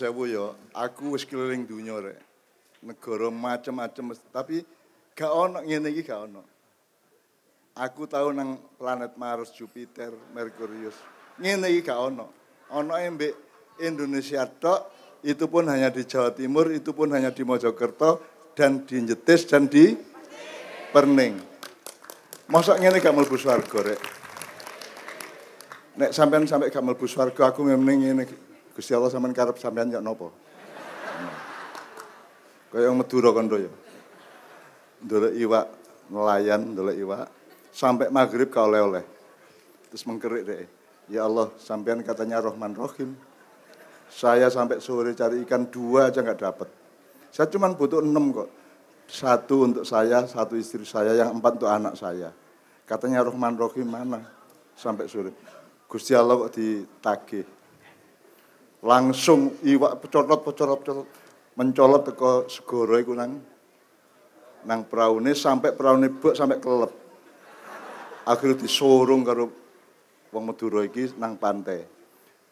sewu ya, aku wis keliling dunya rek. Negara macam-macam tapi gak ono ngene iki gak ono. Aku tahu nang planet Mars, Jupiter, Merkurius. Ngene iki gak ono. Ono mbek Indonesia tok, itu pun hanya di Jawa Timur, itu pun hanya di Mojokerto dan di Jetis dan di Perning. Mosok ngene gak mlebu swarga rek. Nek sampean sampai gak mlebu swarga aku mending ngene. Gusti Allah sampean karep sampean yo napa? Kaya Madura kono ya. Ndolek iwak nelayan, ndolek iwak sampai maghrib ka oleh-oleh. Terus mengkerik deh. Ya Allah, sampean katanya Rahman Rahim. Saya sampai sore cari ikan 2 aja nggak dapat. Saya cuma butuh 6 kok. 1 untuk saya, 1 istri saya, yang 4 untuk anak saya. Katanya Rahman Rahim mana? Sampai sore. Gusti Allah kok ditagih. Langsung iwak pecorot mencolot teko segara iku nang praune sampai praune bek sampai kelep. Akhirnya disorong karo wong Madura iki nang pantai.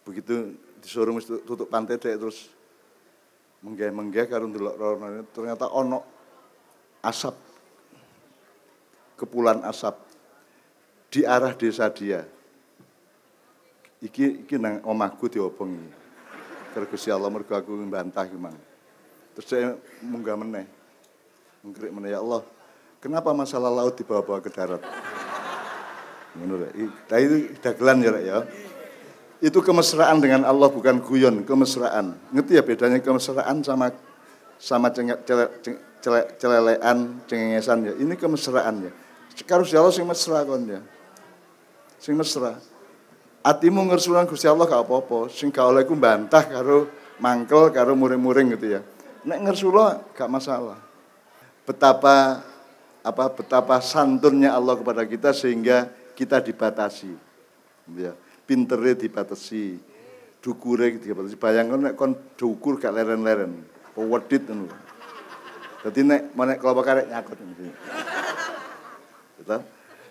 Begitu disorong wis tutup pantai dek terus menggeh-menggeh karo ndelok rono ternyata ono asap. Kepulan asap di arah desa dia. Iki nang omahku diobengi. Karo Gusti Allah mergo aku mbantah ki mang. Terus saya munggah meneh. Mengkrik meneh ya Allah. Kenapa masalah laut dibawa-bawa ke darat? Ngono rek. Itu dagelan ya rek ya. Itu kemesraan dengan Allah bukan guyon, kemesraan. Ngerti ya bedanya kemesraan sama celelean, cengengesan ya. Ini kemesraan ya. Karo Gusti Allah sing mesra kon ya. Sing mesra. Atimu ngersulan Gusti Allah gak apa-apa, sing gak oleh ku bantah karo mangkel karo muring-muring gitu ya. Nek ngersula gak masalah. Betapa santunnya Allah kepada kita sehingga kita dibatasi. Ya, pintere dibatasi, dukure dibatasi. Bayangkan nek kon dukur gak leren-leren, wedit ngono. Dadi nek kelompok karek nyakut gitu.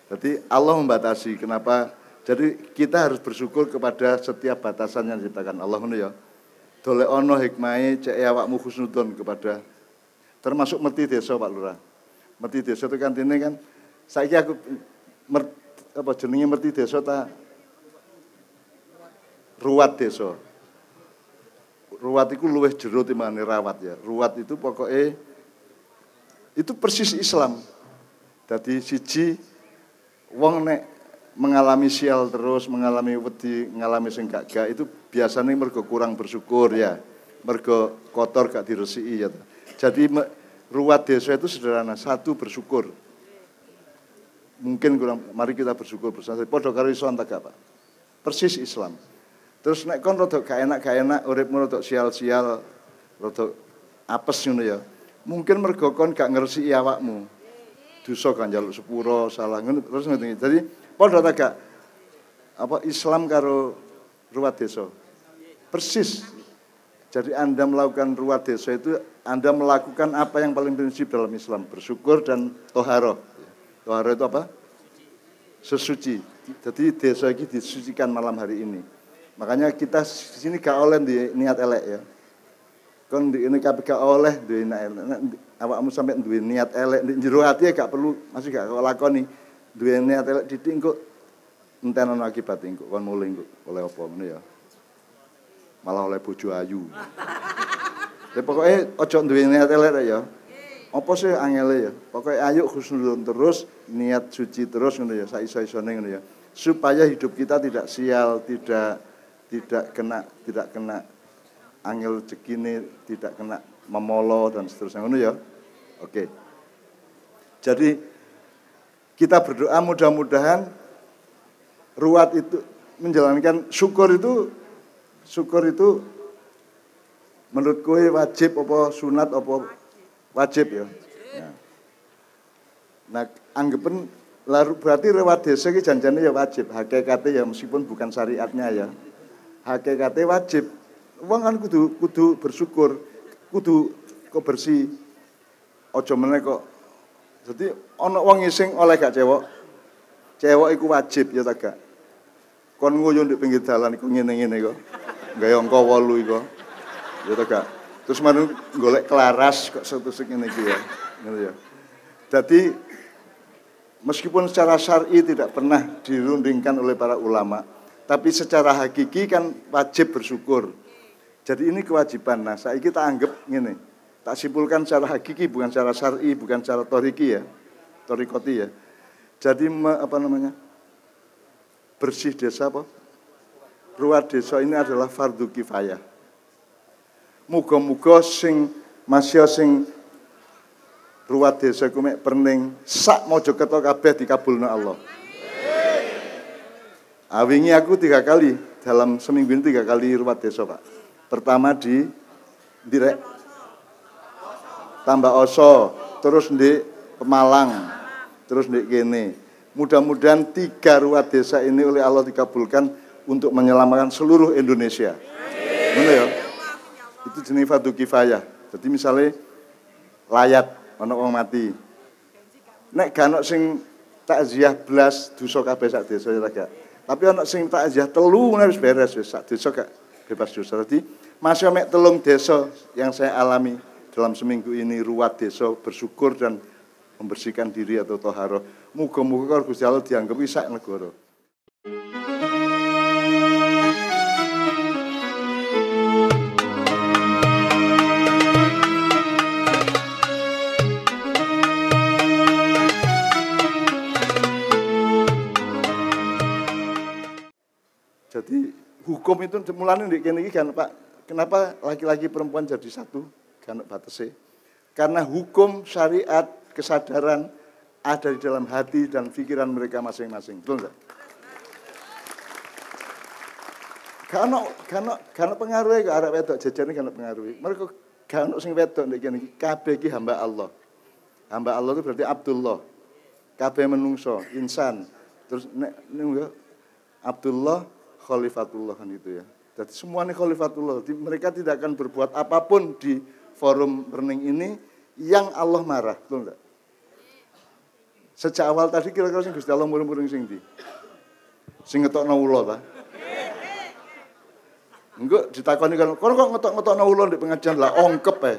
Jadi Allah membatasi. Kenapa? Jadi kita harus bersyukur kepada setiap batasan yang diciptakan Allah ngono ya. Dole ono hikmahe cek awakmu husnudon kepada termasuk merti desa Pak Lurah. Merti desa itu kan ini kan saiki aku jenenge merti desa ta ruwat desa. Ruwat iku luwih jero timbangane rawat ya. Ruwat itu pokoknya itu persis Islam. Dadi siji wong nek mengalami sial terus, mengalami wedi, mengalami sing gak itu biasanya mergo kurang bersyukur ya. Mergo kotor gak diresiki ya. Jadi ruwat desa itu sederhana, 1 bersyukur. Mungkin kurang, mari kita bersyukur bersama. Padha karo iso entek Pak. Persis Islam. Terus nek kon rada gak enak, uripmu rada sial-sial, rada apes ngono ya. Mungkin mergo kon gak ngresiki awakmu. Dosa kan njaluk sepuro, salah ngono terus ngene. Jadi padha ta gak Islam karo ruwat desa. Persis. Jadi Anda melakukan ruwat desa itu Anda melakukan apa yang paling prinsip dalam Islam, bersyukur dan toharoh. Toharoh itu apa? Sesuci. Jadi desa ini disucikan malam hari ini. Makanya kita di sini gak oleh di niat elek ya. Kon di ini gak oleh duwe niat elek. Awakmu sampai duwe niat elek di jero ati gak perlu masih gak lakoni. Duwe niat elek didik engko enten ana akibat engko kon mulih engko oleh apa ngono ya. Malah oleh bojo ayu. Tapi pokoknya ojo duwe niat elek ya. Apa sih angele ya? Pokoknya ayo husnuzon terus, niat suci terus ngono ya, saiso-isone ngono ya. Supaya hidup kita tidak sial, tidak kena angel rezekine, tidak kena memolo dan seterusnya ngono ya. Oke. Jadi kita berdoa mudah-mudahan ruwat itu menjalankan syukur itu menurut kowe wajib apa sunat apa wajib ya. Nah, anggapan berarti ruwat desa iki janjane ya wajib, hakikate ya meskipun bukan syariatnya ya. Hakikate wajib. Wong kan kudu bersyukur, kudu kok bersih. Aja meneh kok. Jadi ana wong ngising oleh gak cewek. Cewek iku wajib ya ta gak. Kon nguyuh ndek pinggir dalan iku ngene-ngene kok. Gawe angka 8 iku. Ya toh gak. Terus manu golek kelaras kok setusuk ngene iki ya. Ngono ya. Jadi meskipun secara syar'i tidak pernah dirundingkan oleh para ulama, tapi secara hakiki kan wajib bersyukur. Jadi ini kewajiban. Nah, saya kita anggap ngene. Tak simpulkan secara hakiki bukan secara syar'i, bukan secara toriki ya. Torikoti ya. Jadi bersih desa apa? Ruat desa ini adalah fardu kifayah. Muga-muga sing masya sing ruat desa ku mek perning sak Mojokerto kabeh dikabulna Allah. Wingi aku 3 kali dalam seminggu ini 3 kali ruat desa, Pak. Pertama di Direk Tambak Oso, terus di Pemalang, terus di kene. Mudah-mudahan 3 ruat desa ini oleh Allah dikabulkan untuk menyelamatkan seluruh Indonesia. Benar ya? Itu jenis fardu kifayah. Jadi misalnya layat ana wong mati. Nek gak ana sing takziah blas dosa kabeh sak desa ya gak. Tapi ana sing takziah 3 wis beres wis sak desa gak bebas dosa. Jadi masih mek 3 desa yang saya alami dalam seminggu ini ruat desa bersyukur dan membersihkan diri atau toharoh. Muga-muga Gusti Allah dianggap sak negara. Jadi hukum itu mulane ndek kene iki kan Pak, kenapa laki-laki perempuan jadi satu? Kan batese. Karena hukum syariat kesadaran ada di dalam hati dan pikiran mereka masing-masing. Betul enggak? Karena pengaruhnya ke arah wedok jajarnya karena pengaruhnya. Mereka karena sing wedok ndek kene iki kabeh iki hamba Allah. Hamba Allah itu berarti Abdullah. Kabeh menungso, insan. Terus nek Abdullah Khalifatullah kan itu ya. Jadi semua ini Khalifatullah. Jadi mereka tidak akan berbuat apapun di forum rening ini yang Allah marah, betul enggak? Sejak awal tadi kira-kira sing Gusti Allah muring-muring sing ndi? Sing ngetokno ula ta? Engko ditakoni kan, kok ngetok-ngetokno ula ndek pengajian lah ongkep ae.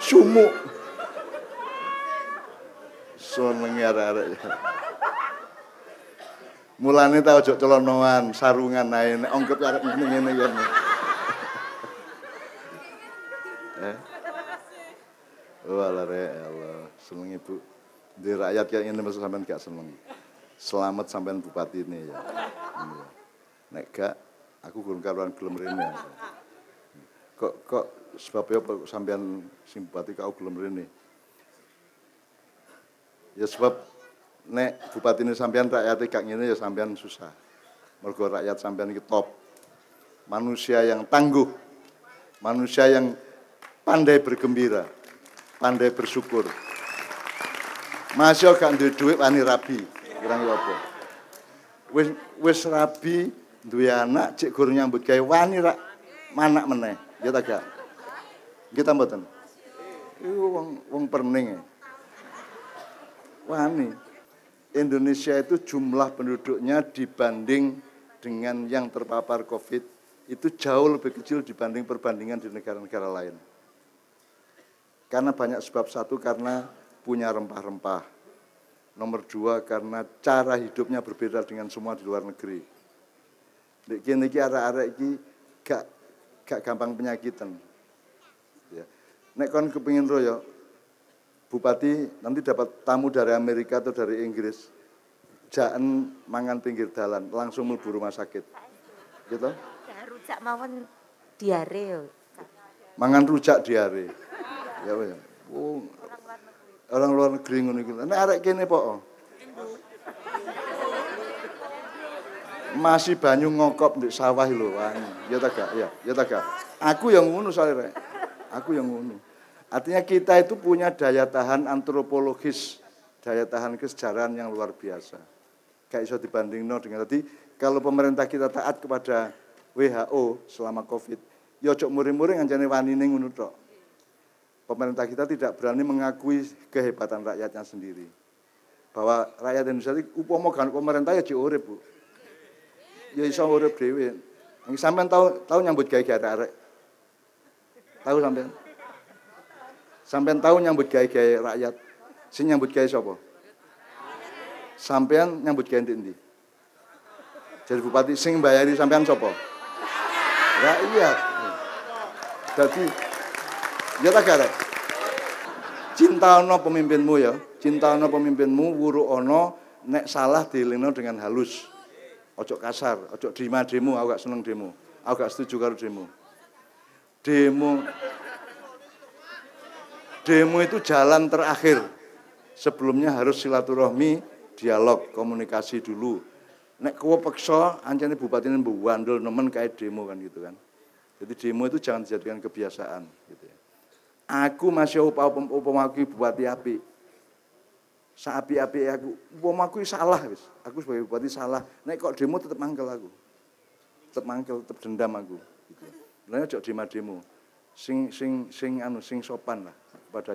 Sumuk. Seneng arek-arek. Mulane ta ojo celonoan, sarungan ae nek ongkep arek ngene ya. Walah Allah, seneng Ibu. Di rakyat kayak ngene mesti sampean gak seneng. Selamat sampean bupati ini ya. Nek gak aku kurang karuan gelem rene. Kok sebabnya apa sampean sing bupati kau gelem rene? Ya sebab nek bupati ini sampean rakyat gak ngene ya sampean susah. Mergo rakyat sampean iki top. Manusia yang tangguh. Manusia yang pandai bergembira, pandai bersyukur. Masih gak duwe dhuwit wani rabi. Kurang apa? Wis rabi duwe anak cek guru nyambut gawe wani rak manak meneh. Ya ta gak? Kita mboten. Iku wong perning. Wani. Indonesia itu jumlah penduduknya dibanding dengan yang terpapar COVID itu jauh lebih kecil dibanding perbandingan di negara-negara lain. Karena banyak sebab. Satu, karena punya rempah-rempah. Nomor 2, karena cara hidupnya berbeda dengan semua di luar negeri. Nek kene iki arek-arek iki gak gampang penyakitan. Ya. Nek kon kepengin ro ya bupati nanti dapat tamu dari Amerika atau dari Inggris, jaen mangan pinggir dalan, langsung mlebu rumah sakit. Gitu? Rujak mawon diare. Mangan rujak diare. Ya wis. Oh, orang luar negeri ngono iki. Nek arek kene po. Masih banyu ngokop di sawah lho, ya ta gak? Ya ta gak? Aku yang ngono soalnya, Rek. Aku yang ngono. Artinya kita itu punya daya tahan antropologis, daya tahan kesejarahan yang luar biasa. Gak iso dibandingno dengan tadi kalau pemerintah kita taat kepada WHO selama Covid, ya ojo muring-muring anjane wanine ngono tok. Pemerintah kita tidak berani mengakui kehebatan rakyatnya sendiri. Bahwa rakyat Indonesia itu upama kan pemerintah ya urip, Bu. Ya iso urip dhewe. Sampean tahu nyambut gawe arek-arek. Tahu sampean? Sampean tahu nyambut gawe rakyat. Sing nyambut gawe sapa? Sampean nyambut gawe ndi? Jadi bupati sing bayari sampean sapa? Rakyat. Dadi ya tak arek. Cinta ana pemimpinmu ya. Cinta ana pemimpinmu, wuru ana nek salah dielingno dengan halus. Ojo kasar, ojo demo, aku gak seneng demo. Aku gak setuju karo demo. Demo itu jalan terakhir. Sebelumnya harus silaturahmi, dialog, komunikasi dulu. Nek kowe peksa, ancane bupatine mbandel nemen kae demo kan gitu kan. Jadi demo itu jangan dijadikan kebiasaan gitu ya. Aku masih upamaku bupati apik. Saapi-api aku, upamaku salah wis. Aku sebagai bupati salah. Nek kok demo tetep mangkel aku. Tetep mangkel, tetep dendam aku gitu. Lah ojo demo. Sing sopan lah kepada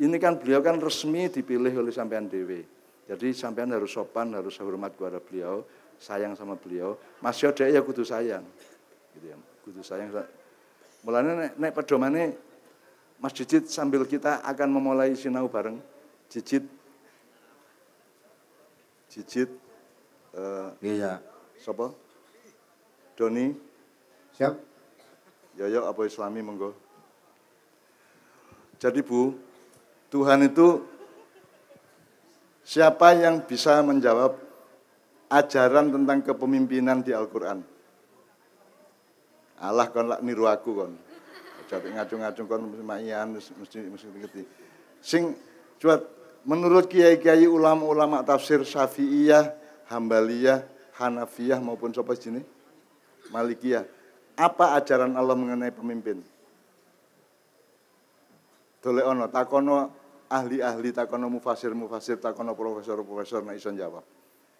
ini kan beliau kan resmi dipilih oleh sampean dhewe. Jadi sampean harus sopan, harus hormat kepada beliau, sayang sama beliau. Mas yo dhek ya kudu sayang. Gitu ya. Kudu sayang. Mulane nek pedomane Mas Jijit sambil kita akan memulai sinau bareng. Jijit. Iya. Sapa? Doni. Siap. Yoyo apa Islami monggo. Jadi Bu, Tuhan itu siapa yang bisa menjawab ajaran tentang kepemimpinan di Al-Qur'an? Allah kon lak niru aku kon. Jadi ngacung-ngacung kon mesti ngerti. Sing cuat menurut kiai-kiai ulama-ulama tafsir Syafi'iyah, Hambaliyah, Hanafiyah maupun sapa jenenge? Malikiyah. Apa ajaran Allah mengenai pemimpin? Dole ono takono ahli-ahli, takono mufasir, takono profesor nek iso jawab.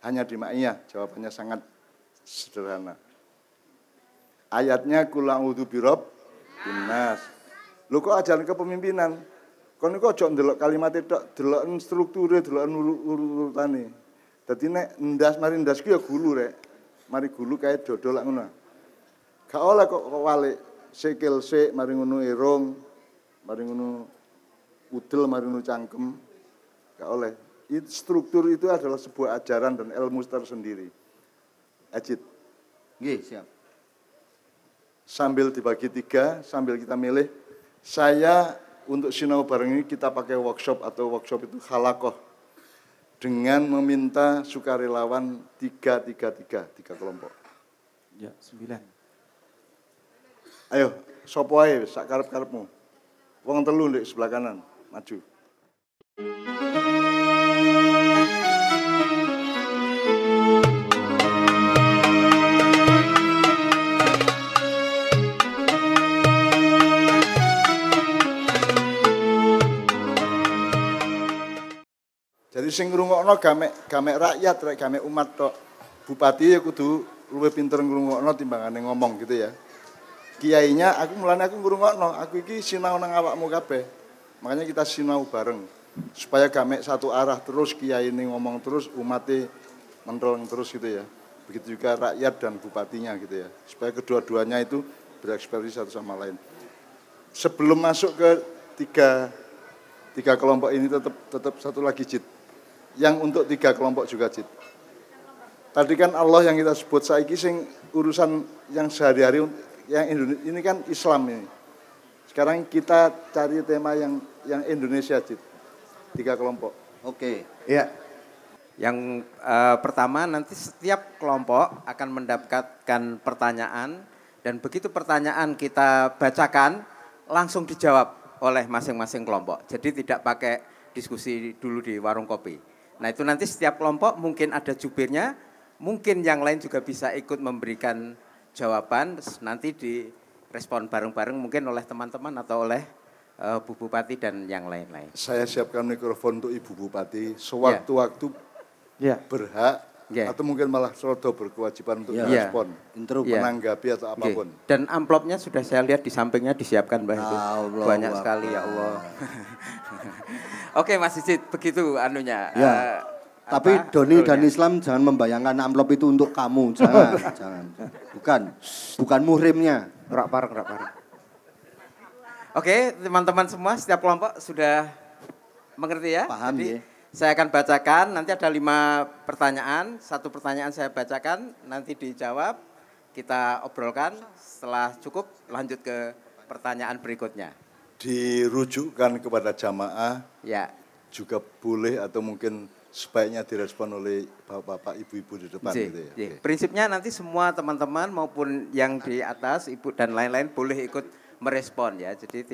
Hanya di Ma'iyah jawabannya sangat sederhana. Ayatnya kul a'udzu birabbin-nas. Lho kok ajaran kepemimpinan? Kon niku aja ndelok kalimat tok, deloken strukture, deloken urutane. Dadi nek ndas mari ndas ku ya gulu rek. Mari gulu kae dodol lak ngono. Gak oleh kok walik sikil sik mari ngono irung, mari ngono udel, mari ngono cangkem. Gak oleh. Struktur itu adalah sebuah ajaran dan ilmu tersendiri. Ajit. Nggih, siap. Sambil dibagi 3, sambil kita milih. Saya untuk sinau bareng ini kita pakai workshop atau workshop itu halakoh. Dengan meminta sukarelawan 3 kelompok. Ya, 9. Ayo, sopo ae sak karep-karepmu. Wong 3 ndek sebelah kanan, maju. Jadi sing ngrungokno gamek rakyat, gamek umat tok. Bupati ya kudu luwih pinter ngrungokno timbangane ngomong gitu ya. Kiainya aku ngrungokno, aku iki sinau nang awakmu kabeh. Makanya kita sinau bareng supaya gamek satu arah terus, kiai ini ngomong terus, umatnya menteleng terus gitu ya. Begitu juga rakyat dan bupatinya gitu ya. Supaya kedua-duanya itu berekspresi satu sama lain. Sebelum masuk ke tiga kelompok ini tetap satu lagi Jit. Yang untuk 3 kelompok juga Jit. Tadi kan Allah yang kita sebut saiki sing urusan yang sehari-hari yang Indonesia ini kan Islam ini. Sekarang kita cari tema yang Indonesia Jit. 3 kelompok. Oke. Iya. Yang pertama nanti setiap kelompok akan mendapatkan pertanyaan dan begitu pertanyaan kita bacakan langsung dijawab oleh masing-masing kelompok. Jadi tidak pakai diskusi dulu di warung kopi. Nah itu nanti setiap kelompok mungkin ada jubirnya, mungkin yang lain juga bisa ikut memberikan jawaban, nanti direspon bareng-bareng mungkin oleh teman-teman atau oleh Bu Bupati dan yang lain-lain. Saya siapkan mikrofon untuk Ibu Bupati sewaktu-waktu berhak atau mungkin malah serodo berkewajiban untuk merespon, menanggapi atau apapun. Dan amplopnya sudah saya lihat di sampingnya disiapkan Mbak. Banyak sekali ya Allah. Oke Mas Jijit, begitu anunya. Tapi Doni dan Islam jangan membayangkan amplop itu untuk kamu, jangan, jangan. Bukan muhrimnya. Rak parek. Oke, teman-teman semua, setiap kelompok sudah mengerti ya? Paham Jadi, ya. saya akan bacakan, nanti ada 5 pertanyaan. 1 pertanyaan saya bacakan, nanti dijawab, kita obrolkan. Setelah cukup, lanjut ke pertanyaan berikutnya. Dirujukkan kepada jamaah, Ya. juga boleh atau mungkin sebaiknya direspon oleh bapak-bapak, ibu-ibu di depan gitu ya. Oke. Prinsipnya nanti semua teman-teman maupun yang di atas, ibu dan lain-lain boleh ikut merespon ya. Jadi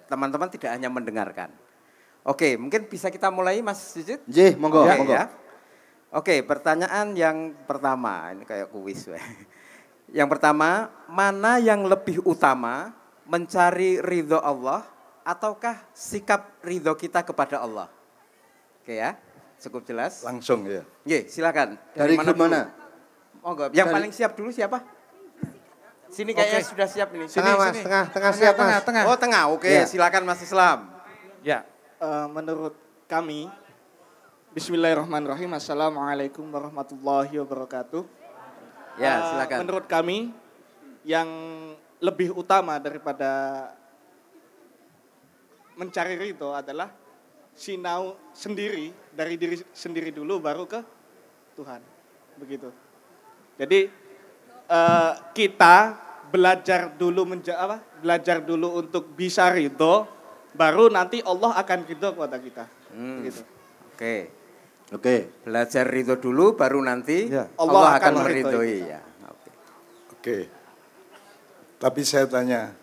teman-teman tidak hanya mendengarkan. Oke, mungkin bisa kita mulai Mas Jujut? Nggih, monggo, Ya, monggo. ya. Oke, pertanyaan yang pertama, ini kayak kuis. Yang pertama, mana yang lebih utama, mencari ridho Allah ataukah sikap ridho kita kepada Allah? Oke ya, cukup jelas. Langsung ya. Oke, silakan. Dari grup dulu? mana? Monggo, yang paling siap dulu siapa? Sini kayaknya sudah siap ini. Tengah mas, tengah siap mas. Oh tengah, oke, Ya. silakan Mas Islam. Ya, menurut kami, Bismillahirrahmanirrahim, Assalamualaikum warahmatullahi wabarakatuh. Ya, silakan. Menurut kami, yang lebih utama daripada mencari ridho adalah sinau sendiri, dari diri sendiri dulu baru ke Tuhan. Begitu. Jadi kita belajar dulu belajar dulu untuk bisa ridho, baru nanti Allah akan ridho kepada kita. Begitu. Oke, belajar ridho dulu baru nanti Ya. Allah Allah akan akan meridhoi ya. Oke. Tapi saya tanya,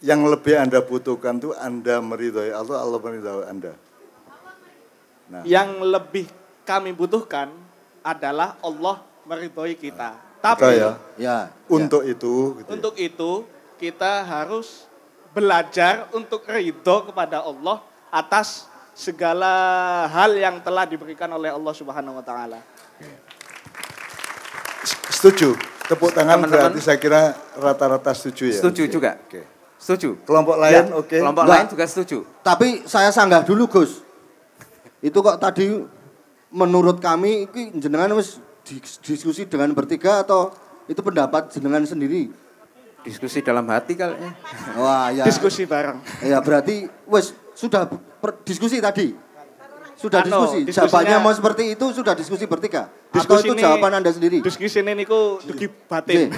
yang lebih Anda butuhkan tuh Anda meridhoi Allah, Allah meridhoi Anda. Nah, Yang lebih kami butuhkan adalah Allah meridhoi kita. betul Tapi ya. Ya. Untuk itu, gitu ya. untuk itu kita harus belajar untuk ridho kepada Allah atas segala hal yang telah diberikan oleh Allah Subhanahu wa taala. Setuju. Tepuk tangan Teman-teman. berarti saya kira rata-rata setuju ya. Setuju Oke. juga. Oke. Setuju. Kelompok lain, Ya, oke. Kelompok Enggak. lain juga setuju. Tapi saya sanggah dulu Gus. Itu kok tadi menurut kami ini jenengan wis diskusi dengan bertiga atau itu pendapat jenengan sendiri? Diskusi dalam hati kayaknya. Wah, ya. Diskusi bareng. Ya berarti wis sudah diskusi tadi. Sudah diskusi. Diskusinya- Jawabannya mau seperti itu sudah diskusi bertiga. Atau Diskusi itu jawaban Anda sendiri? Diskusi ini niku dugi batin.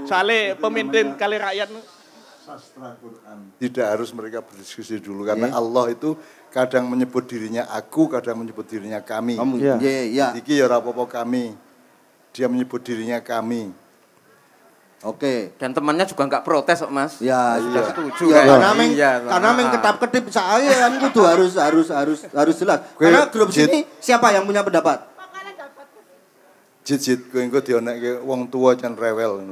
Soalnya pemimpin kali rakyat Sastra Quran. Tidak harus mereka berdiskusi dulu karena Allah itu kadang menyebut dirinya aku, kadang menyebut dirinya kami. Kamu, Ya. ya. Iki ya ora apa-apa kami. Dia menyebut dirinya kami. Oke. Dan temannya juga nggak protes kok Mas. Ya, Sudah iya. setuju Ya, kan? karena meng Iya, karena meng ketap-ketip saya kan kudu harus jelas. Gue- Karena grup Jit. sini siapa yang punya pendapat? Jit kowe engko dionekke wong tua jan rewel.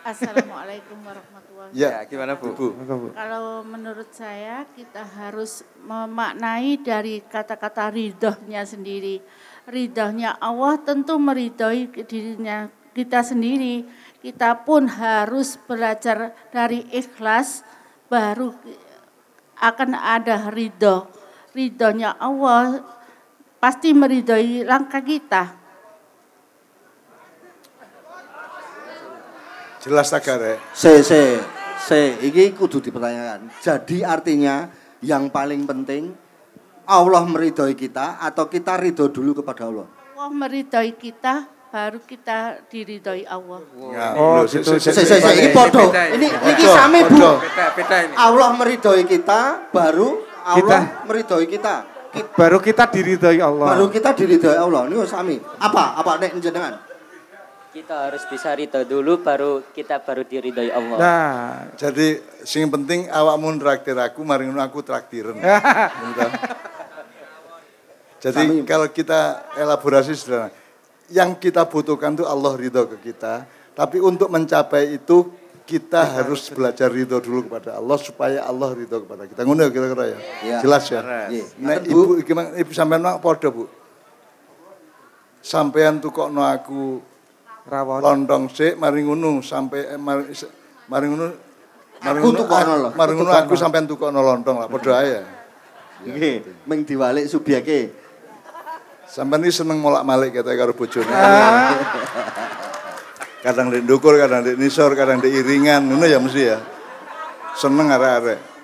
Assalamualaikum warahmatullahi Ya, Ya, gimana Bu? wabarakatuh. Kalau menurut saya kita harus memaknai dari kata-kata ridhonya sendiri. Ridhonya Allah tentu meridhoi dirinya kita sendiri. Kita pun harus belajar dari ikhlas baru akan ada ridho. Ridhonya Allah pasti meridhoi langkah kita. jelas tak arek. Iki kudu dipertanyakan. Jadi artinya yang paling penting Allah meridhoi kita atau kita ridho dulu kepada Allah? Allah meridhoi kita, baru kita diridhoi Allah. Oh, gitu. Iki podo. Beda ini. Ini sami Bu. Beda ini. Allah meridhoi kita, baru Allah meridhoi kita. Baru kita diridhoi Allah. Baru kita diridhoi Allah. Ini sami. Apa nek jenengan? Kita harus bisa ridho dulu baru diridhoi Allah. Nah, Jadi sing penting awakmu traktir aku, mari ngono aku traktiren. Gitu. Jadi kalau kita elaborasi sederhana, yang kita butuhkan itu Allah ridho ke kita, tapi untuk mencapai itu kita harus belajar ridho dulu kepada Allah supaya Allah ridho kepada kita. Ngono ya kira-kira ya. Iya. Jelas ya. Nggih. Nek Ngaten, Bu. ibu sampean mak padha, Bu. Sampean tukokno aku rawon. lontong sik mari ngono sampai mari ngono Aku tukokno lho. mari ngono aku sampean tukokno lontong lah padha ae. Nggih, ming diwalik subyeke. Sampai ini seneng molak-malik kata karo bojone. Kadang di ndukur, kadang di nisor, kadang di iringan, ngono ya mesti ya. Seneng arek-arek.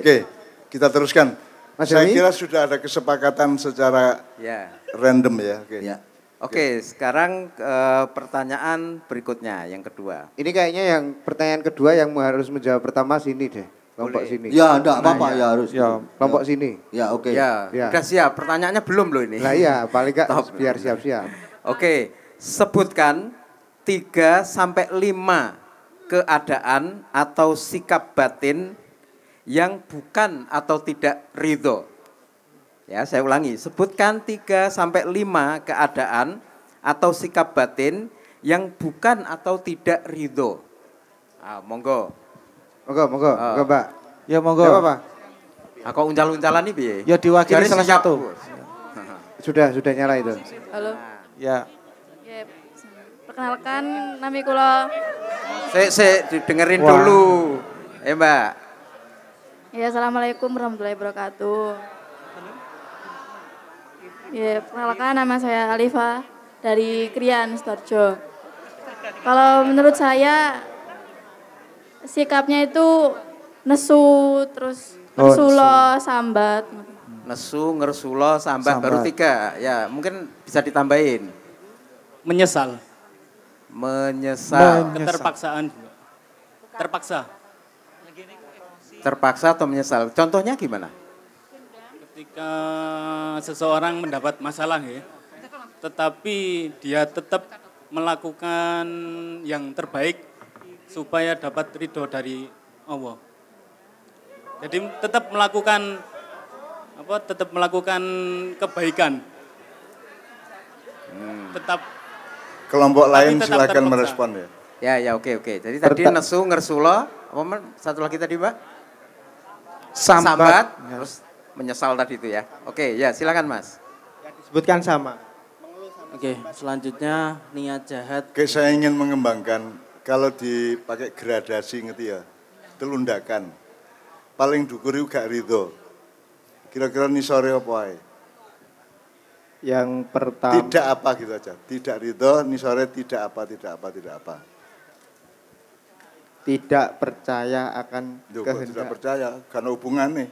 Oke, kita teruskan. Mas Saya Demi? kira sudah ada kesepakatan secara random ya. Oke. Ya. Oke, sekarang pertanyaan berikutnya yang kedua. Ini kayaknya yang pertanyaan kedua yang harus menjawab pertama sini deh. Kelompok Boleh. sini. Ya, enggak apa-apa ya harus. Ya, kelompok sini. Ya, oke. Ya, Ya. udah siap. Pertanyaannya belum loh ini. Nah iya, paling enggak Stop. biar siap-siap. Oke, sebutkan 3 sampai 5 keadaan atau sikap batin yang bukan atau tidak ridho. Ya, saya ulangi, sebutkan 3 sampai 5 keadaan atau sikap batin yang bukan atau tidak ridho. Monggo. Monggo, Mbak. Ya monggo. Enggak apa-apa. Aku uncal-uncalan nih piye? Ya diwakili Garis salah siap, satu. Bos. Sudah nyala itu. Halo. Ya. Ya, perkenalkan nami kula. Saya dengerin Wah. dulu. Mbak. Ya, assalamualaikum warahmatullahi wabarakatuh. Ya, perkenalkan nama saya Alifa dari Krian Sidoarjo. Kalau menurut saya sikapnya itu nesu terus ngersulo sambat. Nesu, ngersulo, sambat, baru 3. Ya, mungkin bisa ditambahin. Menyesal. Menyesal. Keterpaksaan. Terpaksa. Terpaksa atau menyesal. Contohnya gimana? Ketika seseorang mendapat masalah ya, tetapi dia tetap melakukan yang terbaik supaya dapat ridho dari Allah. Jadi tetap melakukan kebaikan. Tetap Kelompok lain tetap silakan terpaksa. merespon ya. Ya, oke. Jadi tadi nesu, ngersulo, satu lagi tadi, Mbak? Sambat. Terus menyesal tadi itu ya. Oke, ya silakan Mas. Sebutkan sama. Oke, selanjutnya niat jahat. Oke, saya ingin mengembangkan kalau dipakai gradasi ngerti ya. Telundakan. Paling dhuwur iku gak ridho. Kira-kira nisore apa ae? Yang pertama Tidak apa gitu aja. Tidak ridho, nisore tidak apa. tidak percaya akan Duh, kok tidak kehendak. percaya karena hubungannya.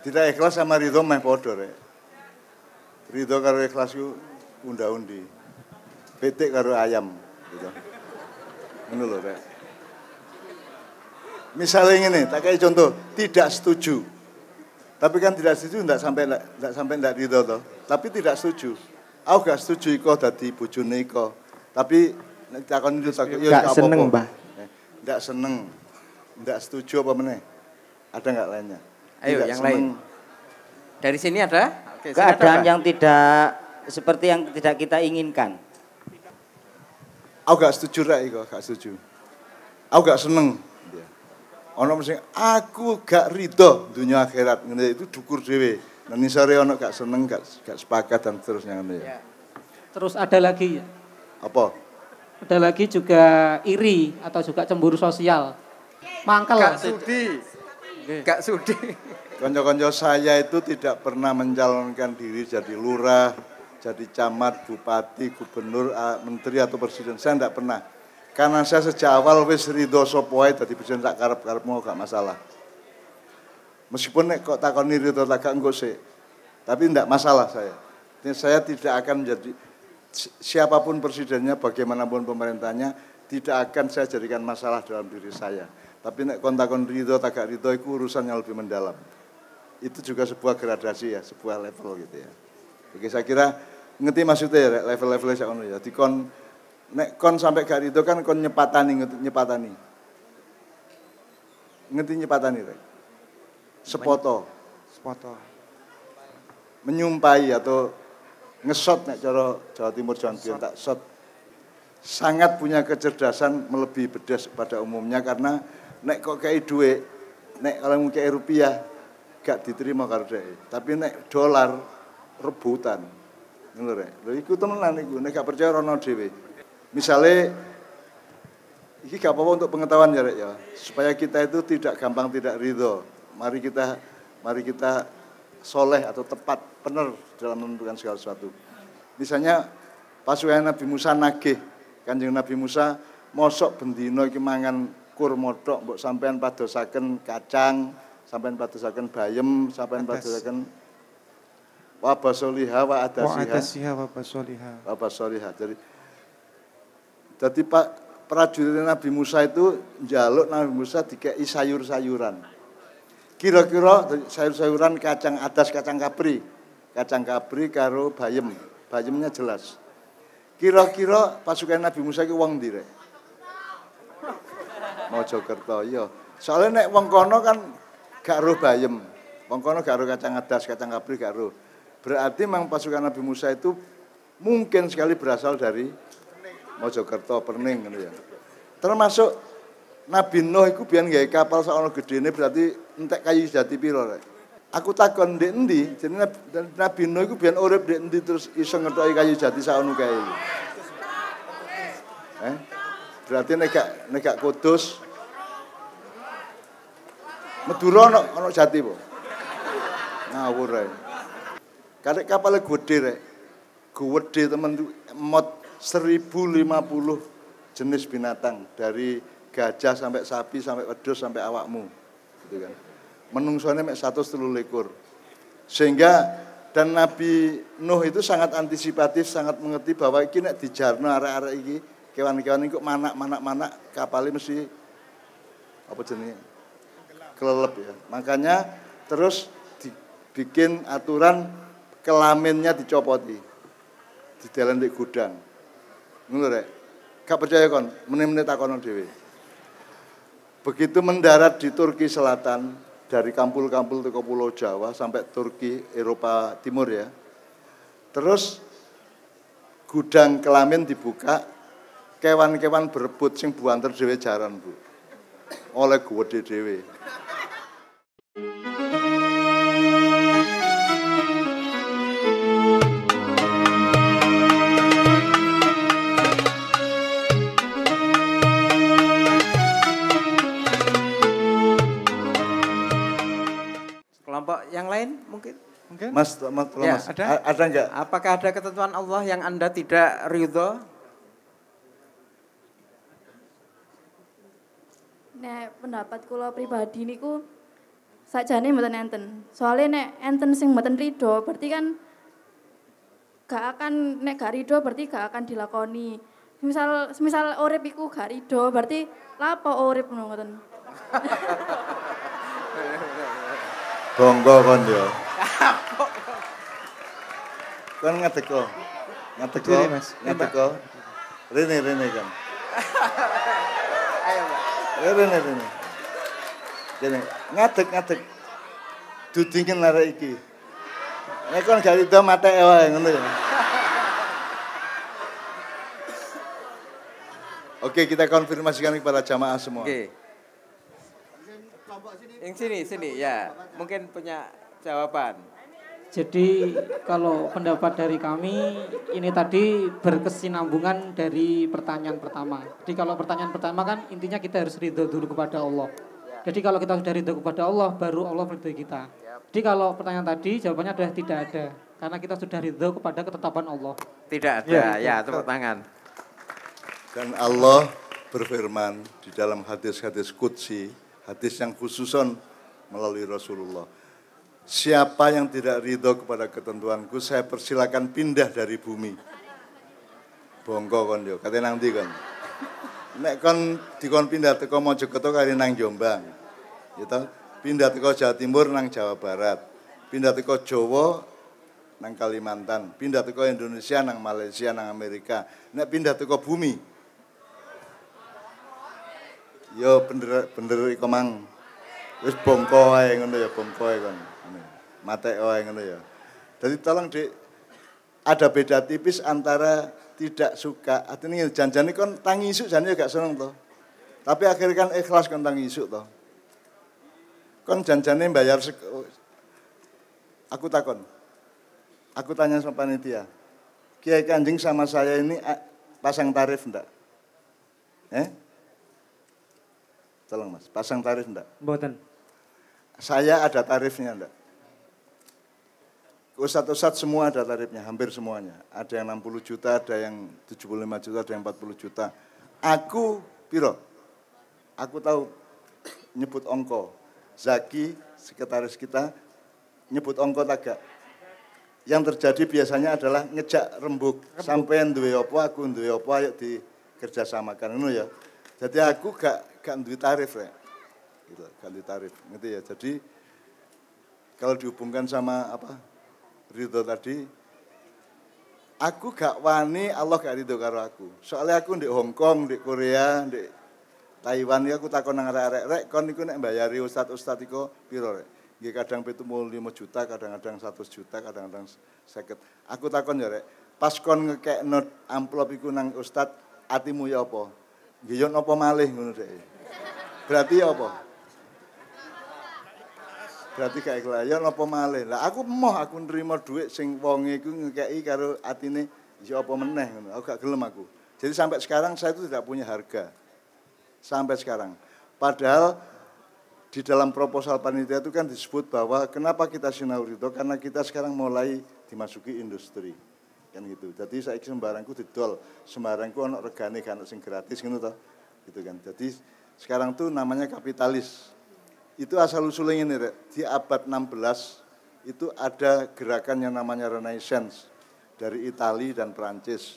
Tidak ikhlas sama ridho meh padha rek. Ridho karo ikhlas ku unda-undi. Pitik karo ayam gitu. Ngono lho rek. Misalnya ngene, tak kayak contoh, tidak setuju. Tapi kan tidak setuju enggak sampai enggak ridho toh. Tapi tidak setuju. Aku gak setuju iko dadi bojone iko. Tapi nek takon itu tak yo Gak seneng, Mbah. Enggak seneng. Enggak setuju apa meneh? Ada enggak lainnya? Ayo Tidak yang seneng. lain. Dari sini ada? Oke, sini Keadaan ada, yang tidak seperti yang tidak kita inginkan. Aku gak setuju rek iko, gak setuju. Aku gak seneng. Ono mesti aku gak ridho dunia akhirat ngene itu dukur dhewe. Nah nisare ono gak seneng, gak sepakat dan seterusnya ngene ya. Terus ada lagi ya. Apa? Ada lagi juga iri atau juga cemburu sosial. Mangkel. Gak sudi. Konco-konco saya itu tidak pernah mencalonkan diri jadi lurah, jadi camat, bupati, gubernur, menteri atau presiden. Saya tidak pernah. Karena saya sejak awal wis ridho sapa wae dadi presiden sak karep-karepmu gak masalah. Meskipun nek kok takoni ridho tak gak engko sik. Tapi tidak masalah saya. Ini saya tidak akan menjadi siapapun presidennya, bagaimanapun pemerintahnya, tidak akan saya jadikan masalah dalam diri saya. Tapi nek kontakon ridho tak gak ridho itu urusan yang lebih mendalam. Itu juga sebuah gradasi ya, sebuah level gitu ya. Oke, saya kira ngerti maksudnya ya level-levelnya sak ngono ya. Dikon nek kon sampai gak ridho kan kon nyepatani. Ngerti nyepatani rek. Sepoto. Menyumpai atau ngesot nek cara Jawa Timur Jawa Timur tak shot. Sangat punya kecerdasan melebihi bedas pada umumnya karena nek kok kayak duit nek kalau ngekei rupiah gak diterima karo dhek. Tapi nek dolar rebutan. Ngono rek. Lho iku temenan iku, nek gak percaya rono dhewe. Misale iki gak apa-apa untuk pengetahuan ya rek ya. Supaya kita itu tidak gampang tidak ridho. Mari kita soleh atau tepat benar dalam menentukan segala sesuatu. Misalnya pasukan Nabi Musa nagih, Kanjeng Nabi Musa mosok bendina iki mangan kurma tok mbok sampean padosaken kacang, sampean padosaken bayem, sampean padosaken wa basoliha wa adasiha wa basoliha. Wa basoliha. Jadi Pak prajurit Nabi Musa itu njaluk Nabi Musa dikei sayur-sayuran. Kira-kira sayur-sayuran kacang adas, kacang kapri karo bayem. Bayemnya jelas. Kira-kira pasukan Nabi Musa ki wong ndi rek? Mojokerto iya. Soalnya nek wong kono kan gak roh bayem. Wong kono gak roh kacang adas, kacang kapri gak roh. Berarti memang pasukan Nabi Musa itu mungkin sekali berasal dari Mojokerto, Perning gitu ya. Termasuk Nabi Nuh iku biyen gawe kapal sakmono gedene berarti entek kayu jati piro rek. Aku takon ndek endi? Jenenge Nabi Nuh iku biyen urip ndek endi terus iso ngethoki kayu jati sakmono kae. Berarti nek gak Kudus Madura ana jati po. Ngawur ae. Karek kapal gede rek. Gede temen mot 1050 jenis binatang dari gajah sampai sapi sampai wedhus sampai awakmu gitu kan. Menungsone mek 123. Sehingga dan Nabi Nuh itu sangat antisipatif, sangat mengerti bahwa iki nek dijarno arek-arek iki, kewan-kewan iki kok manak kapalnya mesti apa jenenge? Kelelep ya. Makanya terus dibikin aturan kelaminnya dicopoti. Didalan di gudang. Ngono rek. Gak percaya kon, meneh-meneh takono dhewe. Begitu mendarat di Turki Selatan dari kampul-kampul teko Pulau Jawa sampai Turki Eropa Timur ya. Terus gudang kelamin dibuka, kewan-kewan berebut sing buanter dhewe jaran, Bu. Oleh gede dhewe. Kelompok yang lain mungkin? Mas, ya, Mas. Ada enggak? Apakah ada ketentuan Allah yang Anda tidak ridho? Nek pendapat kula pribadi niku sakjane mboten enten. Soale nek enten sing mboten ridho, berarti kan gak akan nek gak ridho berarti gak akan dilakoni. Misal urip iku gak ridho, berarti lapo urip ngoten. Bonggo kon yo. Kon ngateko. Mas. Ngateko. Rene kan. Ayo, Mbak. Rene. Rene. Ngadeg. Dudingin arek iki. Nek kon gak rido mate wae ngono ya. Oke, kita konfirmasikan kepada jamaah semua. Oke. Yang sini ya, mungkin punya jawaban. Jadi kalau pendapat dari kami ini tadi berkesinambungan dari pertanyaan pertama. Jadi kalau pertanyaan pertama kan intinya kita harus ridho dulu kepada Allah. Jadi kalau kita sudah ridho kepada Allah, baru Allah ridho kita. Jadi kalau pertanyaan tadi jawabannya adalah tidak ada. Karena kita sudah ridho kepada ketetapan Allah. Tidak ada, ya tepuk tangan. Dan Allah berfirman di dalam hadis-hadis qudsi, hadis yang khususon melalui Rasulullah. Siapa yang tidak ridho kepada ketentuanku, saya persilakan pindah dari bumi. Bongko kon yo, kate nang ndi kon? Nek kon dikon pindah teko Mojokerto kali nang Jombang. Ya toh, pindah teko Jawa Timur nang Jawa Barat. Pindah teko Jawa nang Kalimantan, pindah teko Indonesia nang Malaysia nang Amerika. Nek pindah teko bumi. Yo bener iku mang. Wis bongko ae ngono ya, bongko ae kon. Mate wae ngono ya. Jadi tolong Dik, ada beda tipis antara tidak suka, artinya janjane kon tangi isuk jane gak seneng to. Tapi akhirnya kan ikhlas kon tangi isuk to. Kon janjane bayar aku takon. Aku tanya sama panitia. Kiai Kanjeng sama saya ini pasang tarif enggak? Tolong Mas, pasang tarif enggak? Mboten. Saya ada tarifnya enggak? Ustadz-ustadz semua ada tarifnya, hampir semuanya. Ada yang 60 juta, ada yang 75 juta, ada yang 40 juta. Aku, piro? Aku tahu nyebut ongko. Zaki, sekretaris kita, nyebut ongko tagak. Yang terjadi biasanya adalah ngejak rembuk. Sampean duwe apa, aku duwe apa, ayo dikerjasamakan. Itu ya. Jadi aku gak duwe tarif ya. Gitu, gak duwe tarif. Ngerti ya. Jadi kalau dihubungkan sama apa ridho tadi, aku gak wani Allah gak ridho karo aku. Soalnya aku di Hong Kong, di Korea, di Taiwan ya aku takon nang arek-arek kon niku nek mbayari ustad-ustad iku piro rek? Nggih kadang 75 juta, kadang-kadang 100 juta, kadang-kadang 50. Aku takon ya rek, pas kon ngekekno amplop iku nang ustad, atimu ya apa? Nggih yo napa malih ngono rek. Berarti ya apa? Berarti gak ikhlas ya napa malih. Lah aku emoh aku nrimo dhuwit sing wonge iku ngekeki karo atine ya apa meneh ngono. Aku gak gelem aku. Jadi sampai sekarang saya itu tidak punya harga. Sampai sekarang. Padahal di dalam proposal panitia itu kan disebut bahwa kenapa kita sinau ridho, karena kita sekarang mulai dimasuki industri. Kan gitu. Jadi saiki sembarangku didol, sembarangku ono regane kan sing gratis ngono to. Gitu kan. Jadi sekarang tuh namanya kapitalis. Itu asal usulnya ini, Rek. Di abad 16 itu ada gerakan yang namanya Renaissance dari Italia dan Prancis,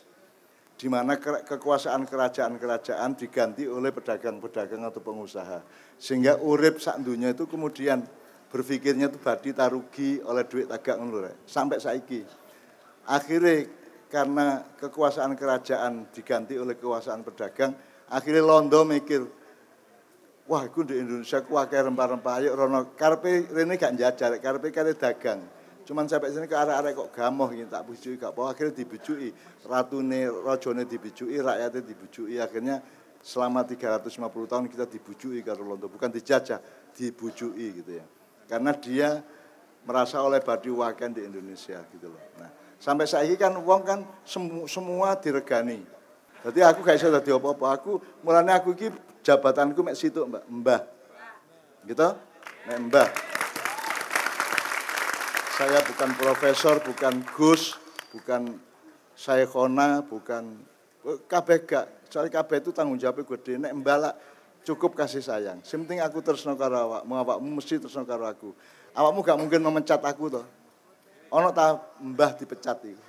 di mana kekuasaan kerajaan-kerajaan diganti oleh pedagang-pedagang atau pengusaha. Sehingga urip sak dunya itu kemudian berpikirnya itu badi tarugi oleh duit tagak ngono rek. Sampai saiki. Akhirnya karena kekuasaan kerajaan diganti oleh kekuasaan pedagang, akhirnya Londo mikir, wah iku di Indonesia ku akeh rempah-rempah ayo rono karepe rene gak njajal, karepe kare dagang. Cuman sampai sini ke arek-arek kok gamoh gitu, tak bujuki gak apa, akhirnya dibujuki. Ratune, rajane dibujuki, rakyatnya dibujuki. Akhirnya selama 350 tahun kita dibujuki karo Londo, bukan dijajah, dibujuki gitu ya. Karena dia merasa oleh badi waken di Indonesia gitu loh. Nah, sampai saiki kan wong kan semua diregani. Jadi aku gak iso dadi apa-apa. Aku mulane aku iki jabatanku mek situ, Mbah. Gitu? Mek Mbah. Saya bukan profesor, bukan Gus, bukan Syekhona, bukan kabeh gak. Soalnya kabeh itu tanggung jawabnya gede. Nek mbak cukup kasih sayang. Penting aku tresno karo awakmu mesti tresno karo aku. Awakmu gak mungkin memecat aku toh. Ono ta mbah dipecat iki.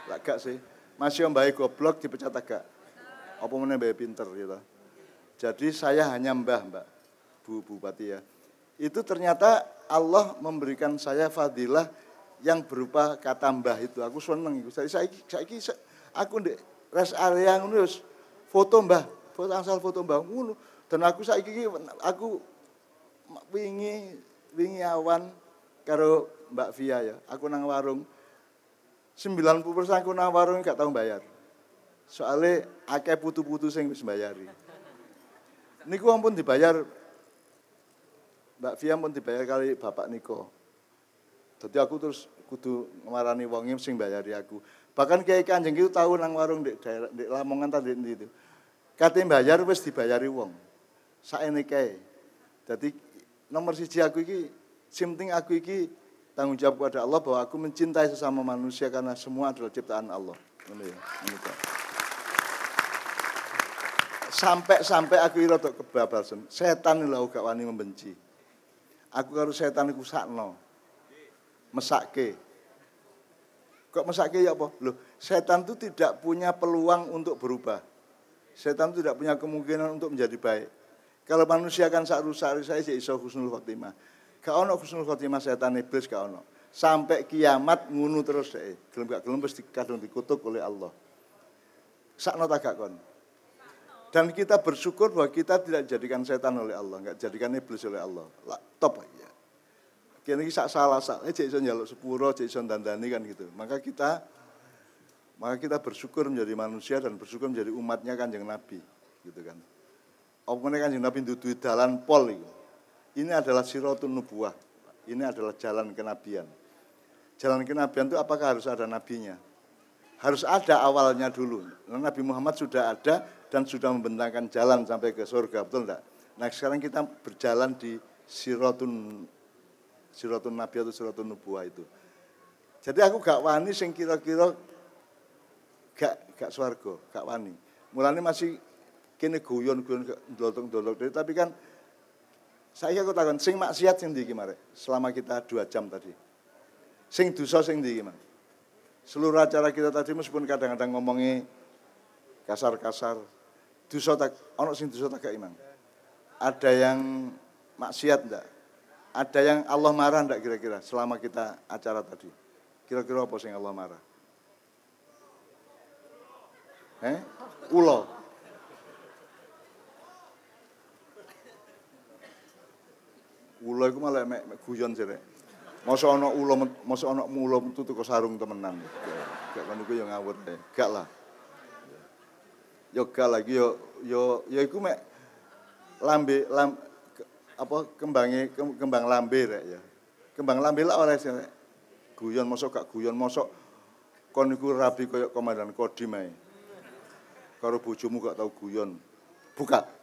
Lah gak sih. Masih mbahe goblok dipecat agak. Apa meneh mbahe pinter gitu. Jadi saya hanya mbah, Mbak. Bu Bupati ya. Itu ternyata Allah memberikan saya fadilah yang berupa kata mbah itu. Aku seneng iku. Saiki aku ndek rest area ngono wis foto mbah, foto angsal foto mbah ngono. Dan aku saiki aku wingi awan karo Mbak Via ya. Aku nang warung 90% aku nang warung gak tau bayar. Soalnya akeh putu-putu sing wis mbayari. Niku ampun dibayar Mbak Via pun dibayar kali Bapak Niko. Jadi aku terus kudu ngemarani wonge sing bayari aku. Bahkan Kiai Kanjeng itu tahu nang warung di daerah di Lamongan tadi itu. Kate bayar wis dibayari wong. Saene kae. Jadi nomor siji aku iki penting aku iki tanggung jawab kepada Allah bahwa aku mencintai sesama manusia karena semua adalah ciptaan Allah. Ngono ya. Sampai aku rada kebabasan. Setan lho gak wani membenci. Aku karo setan iku sakno. Mesake. Kok mesake ya apa? Loh, setan itu tidak punya peluang untuk berubah. Setan itu tidak punya kemungkinan untuk menjadi baik. Kalau manusia kan sak rusak saya iso husnul khotimah. Gak ono husnul khotimah setan iblis gak ono. Sampai kiamat ngunu terus gelem gak gelem mesti kadung dikutuk oleh Allah. Sakno ta gak kon? Dan kita bersyukur bahwa kita tidak dijadikan setan oleh Allah, enggak dijadikan iblis oleh Allah. Lah, top ya. Kene iki sak salah jek iso njaluk sepuro, jek iso dandani kan gitu. Maka kita bersyukur menjadi manusia dan bersyukur menjadi umatnya Kanjeng Nabi, gitu kan. Apa meneh Kanjeng Nabi nduduhi dalan pol iku. Ini adalah siratun nubuwah. Ini adalah jalan kenabian. Jalan kenabian itu apakah harus ada nabinya? Harus ada awalnya dulu. Nabi Muhammad sudah ada dan sudah membentangkan jalan sampai ke surga, betul enggak? Nah sekarang kita berjalan di siratun nabi atau siratun nubuwah itu. Jadi aku gak wani sing kira-kira gak swarga, gak wani. Mulane masih kene guyon-guyon ndolok-ndolok tapi kan saya aku takon sing maksiat sing ndi iki Marek? Selama kita 2 jam tadi. Sing dosa sing ndi iki, Mas? Seluruh acara kita tadi meskipun kadang-kadang ngomongnya kasar-kasar, dosa tak ono sing dosa tak gak Imam? Ada yang maksiat ndak? Ada yang Allah marah ndak kira-kira selama kita acara tadi? Kira-kira apa sing Allah marah? Ulo. Ulo iku malah mek guyon sirek. Masa ana ulo, masa ana mulo metu teko sarung temenan. Gak kan iku ya ngawur ae. Gak lah. Yo gak lagi yo iku mek kembang lambe rek ya. Kembang lambe lah oleh sirek. Guyon mosok gak guyon mosok kon iku rabi koyo komandan Kodim ae. Karo bojomu gak tau guyon. Buka.